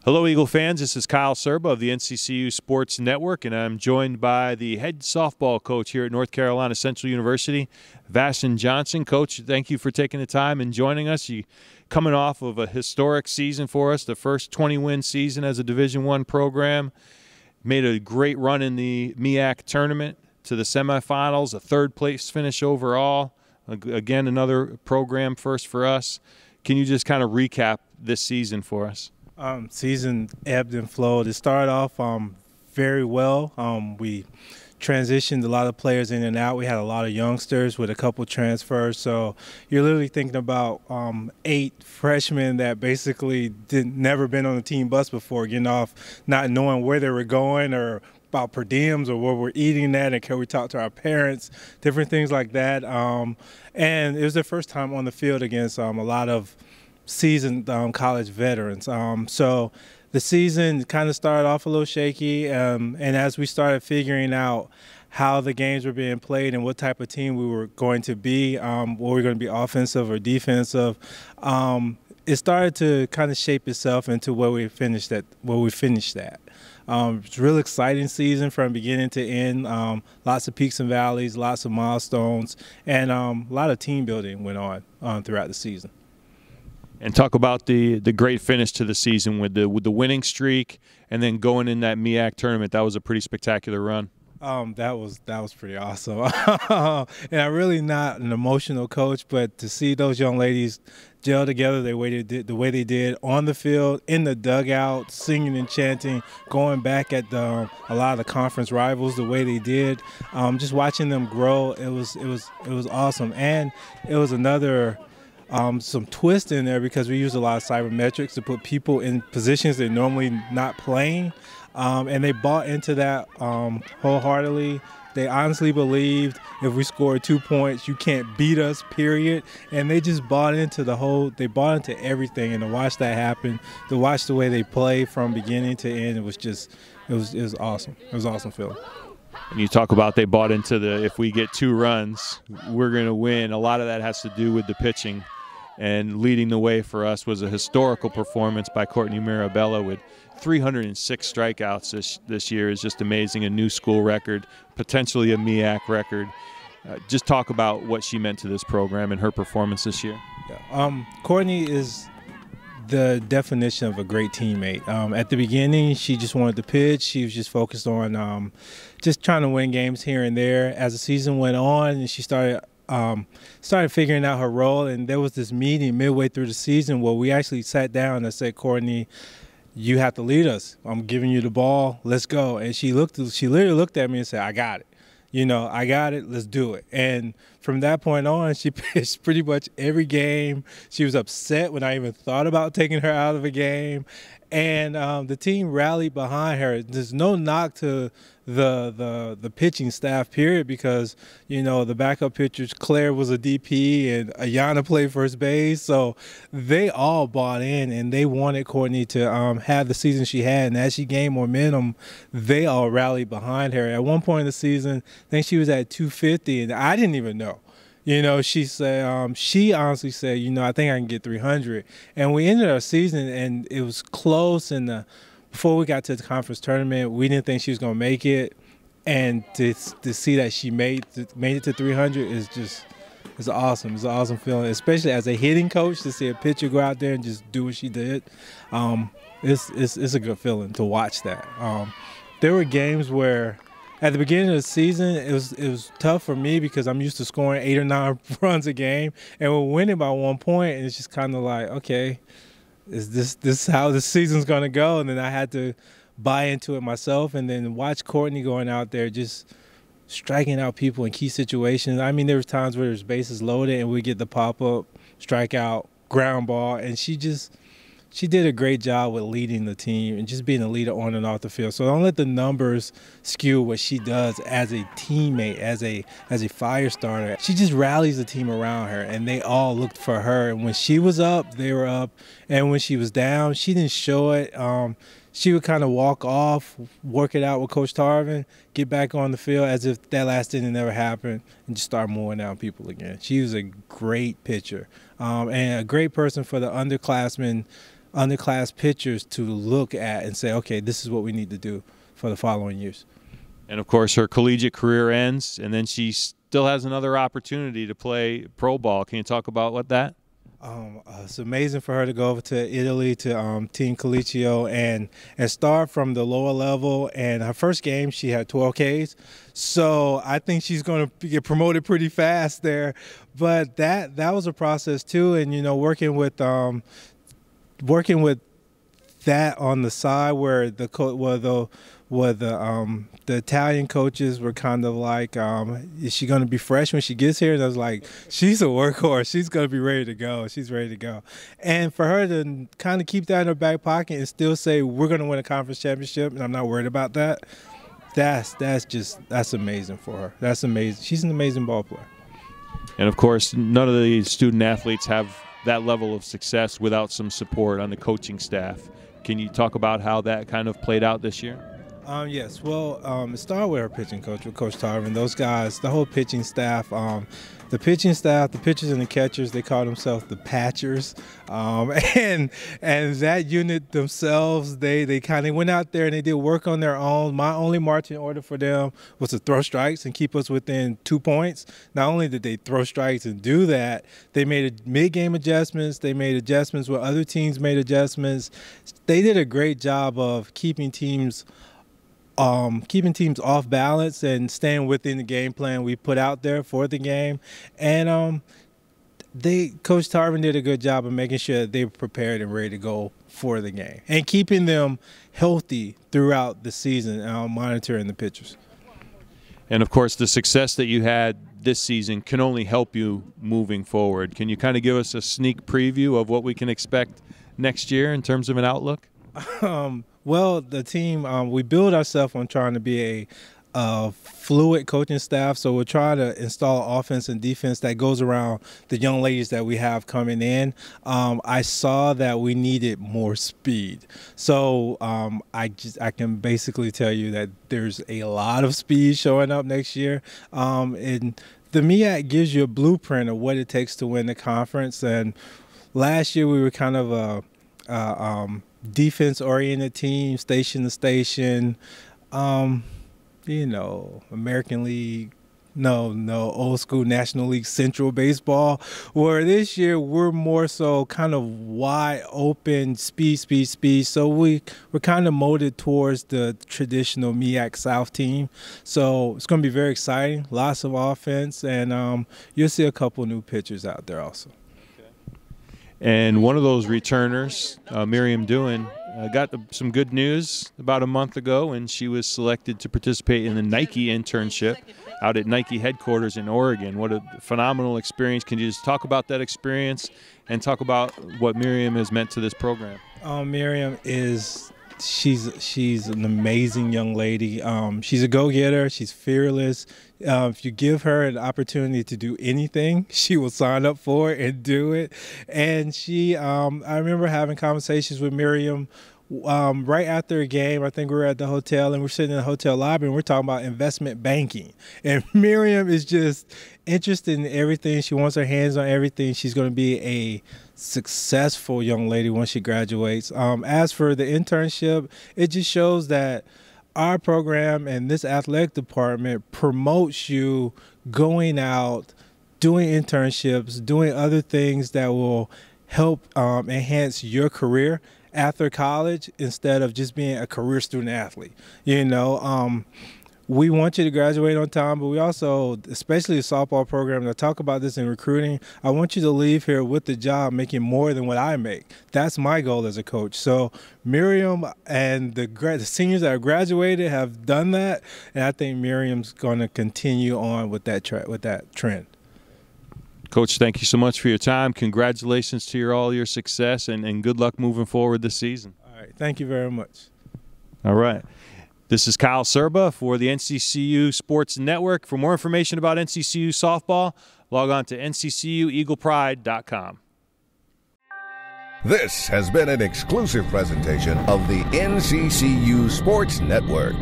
Hello, Eagle fans. This is Kyle Serba of the NCCU Sports Network, and I'm joined by the head softball coach here at North Carolina Central University, Vashion Johnson. Coach, thank you for taking the time and joining us. You coming off of a historic season for us, the first 20-win season as a Division I program. Made a great run in the MEAC Tournament to the semifinals, a third-place finish overall. Again, another program first for us. Can you just kind of recap this season for us? Season ebbed and flowed. It started off very well. We transitioned a lot of players in and out. We had a lot of youngsters with a couple transfers. So you're literally thinking about 8 freshmen that basically never been on a team bus before, getting off not knowing where they were going or about per diems or where we're eating at and can we talk to our parents, different things like that. And it was their first time on the field against a lot of seasoned college veterans. So the season kind of started off a little shaky, and as we started figuring out how the games were being played and what type of team we were going to be, were we going to be offensive or defensive, it started to kind of shape itself into where we finished at. It's a real exciting season from beginning to end. Lots of peaks and valleys, lots of milestones, and a lot of team building went on throughout the season. And talk about the great finish to the season with the winning streak, and then going in that MEAC tournament. That was a pretty spectacular run. That was pretty awesome. And I'm really not an emotional coach, but to see those young ladies gel together the way they did on the field, in the dugout, singing and chanting, going back at a lot of the conference rivals the way they did, just watching them grow, it was awesome. And it was another some twist in there because we use a lot of cybermetrics to put people in positions they're normally not playing, and they bought into that wholeheartedly. They honestly believed if we scored 2 points, you can't beat us, period. And they just bought into they bought into everything. And to watch that happen, to watch the way they play from beginning to end, it was awesome. It was awesome feeling. And you talk about they bought into if we get 2 runs, we're going to win. A lot of that has to do with the pitching. And leading the way for us was a historical performance by Courtney Mirabella with 306 strikeouts this year. Is just amazing. A new school record, potentially a MEAC record. Just talk about what she meant to this program and her performance this year. Yeah. Courtney is the definition of a great teammate. At the beginning, she just wanted to pitch. She was just focused on just trying to win games here and there. As the season went on and she started figuring out her role, and there was this meeting midway through the season where we actually sat down and said, Courtney, you have to lead us. I'm giving you the ball. Let's go. And she literally looked at me and said, I got it. I got it. Let's do it. And from that point on, she pitched pretty much every game. She was upset when I even thought about taking her out of a game. And the team rallied behind her. There's no knock to the pitching staff, period, because the backup pitchers, Claire was a DP and Ayana played first base, so they all bought in and they wanted Courtney to have the season she had. And as she gained momentum, they all rallied behind her. At one point in the season, I think she was at 250, and I didn't even know. She said, she honestly said, I think I can get 300. And we ended our season, and it was close. And before we got to the conference tournament, we didn't think she was going to make it. And to see that she made it to 300 is awesome. It's an awesome feeling, especially as a hitting coach, to see a pitcher go out there and just do what she did. It's a good feeling to watch that. There were games where, at the beginning of the season, it was tough for me because I'm used to scoring 8 or 9 runs a game, and we're winning by 1 point, and it's just kind of like, okay, is this how the season's going to go? And then I had to buy into it myself, and then watch Courtney going out there just striking out people in key situations. I mean, there was times where there's bases loaded, and we get the pop-up, strikeout, ground ball, and she did a great job with leading the team and just being a leader on and off the field. So don't let the numbers skew what she does as a teammate, as a fire starter. She just rallies the team around her, and they all looked for her. And when she was up, they were up. And when she was down, she didn't show it. She would kind of walk off, work it out with Coach Tarvin, get back on the field as if that last inning never happened, and just start mowing down people again. She was a great pitcher and a great person for the underclassmen underclass pitchers to look at and say, okay, this is what we need to do for the following years. And, of course, her collegiate career ends, and then she still has another opportunity to play pro ball. Can you talk about what that? It's amazing for her to go over to Italy to Team Colicchio and start from the lower level. And her first game, she had 12 Ks. So I think she's going to get promoted pretty fast there. But that was a process too. And working with that on the side where the Italian coaches were kind of like, is she going to be fresh when she gets here? And I was like, she's a workhorse. She's going to be ready to go. She's ready to go. And for her to kind of keep that in her back pocket and still say, we're going to win a conference championship, and I'm not worried about that, that's amazing for her. That's amazing. She's an amazing ball player. And, of course, none of the student athletes have that level of success without some support on the coaching staff. Can you talk about how that kind of played out this year? Yes. Well, it started with our pitching coach, with Coach Tarvin. Those guys, the whole pitching staff, the pitchers and the catchers, they call themselves the patchers. And that unit themselves, they kind of went out there and they did work on their own. My only marching order for them was to throw strikes and keep us within 2 points. Not only did they throw strikes and do that, they made mid-game adjustments. They made adjustments where other teams made adjustments. They did a great job of keeping teams off balance and staying within the game plan we put out there for the game. And Coach Tarvin did a good job of making sure that they were prepared and ready to go for the game and keeping them healthy throughout the season, monitoring the pitchers. And, of course, the success that you had this season can only help you moving forward. Can you kind of give us a sneak preview of what we can expect next year in terms of an outlook? Well, the team, we build ourselves on trying to be a fluid coaching staff, so we're trying to install offense and defense that goes around the young ladies that we have coming in. I saw that we needed more speed, so I can basically tell you that there's a lot of speed showing up next year. And the MEAC gives you a blueprint of what it takes to win the conference. And last year we were kind of a defense-oriented team, station to station, American League, old school National League Central baseball, where this year we're more so kind of wide open, speed. So we're kind of molded towards the traditional MEAC South team. So it's going to be very exciting, lots of offense, and you'll see a couple new pitchers out there also. And one of those returners, Miriam Doohan, got some good news about a month ago, and she was selected to participate in the Nike internship out at Nike headquarters in Oregon. What a phenomenal experience. Can you just talk about that experience and talk about what Miriam has meant to this program? Miriam she's an amazing young lady. She's a go-getter. She's fearless. If you give her an opportunity to do anything, she will sign up for it and do it. And I remember having conversations with Miriam right after a game. I think we were at the hotel and we're sitting in the hotel lobby and we're talking about investment banking. And Miriam is just interested in everything. She wants her hands on everything. She's going to be a successful young lady once she graduates. As for the internship, it just shows that our program and this athletic department promotes you going out, doing internships, doing other things that will help enhance your career after college instead of just being a career student athlete. We want you to graduate on time, but we also, especially the softball program, and I talk about this in recruiting, I want you to leave here with the job making more than what I make. That's my goal as a coach. So Miriam and the seniors that have graduated have done that, and I think Miriam's going to continue on with that trend. Coach, thank you so much for your time. Congratulations to all your success, and good luck moving forward this season. All right. Thank you very much. All right. This is Kyle Serba for the NCCU Sports Network. For more information about NCCU softball, log on to nccueaglepride.com. This has been an exclusive presentation of the NCCU Sports Network.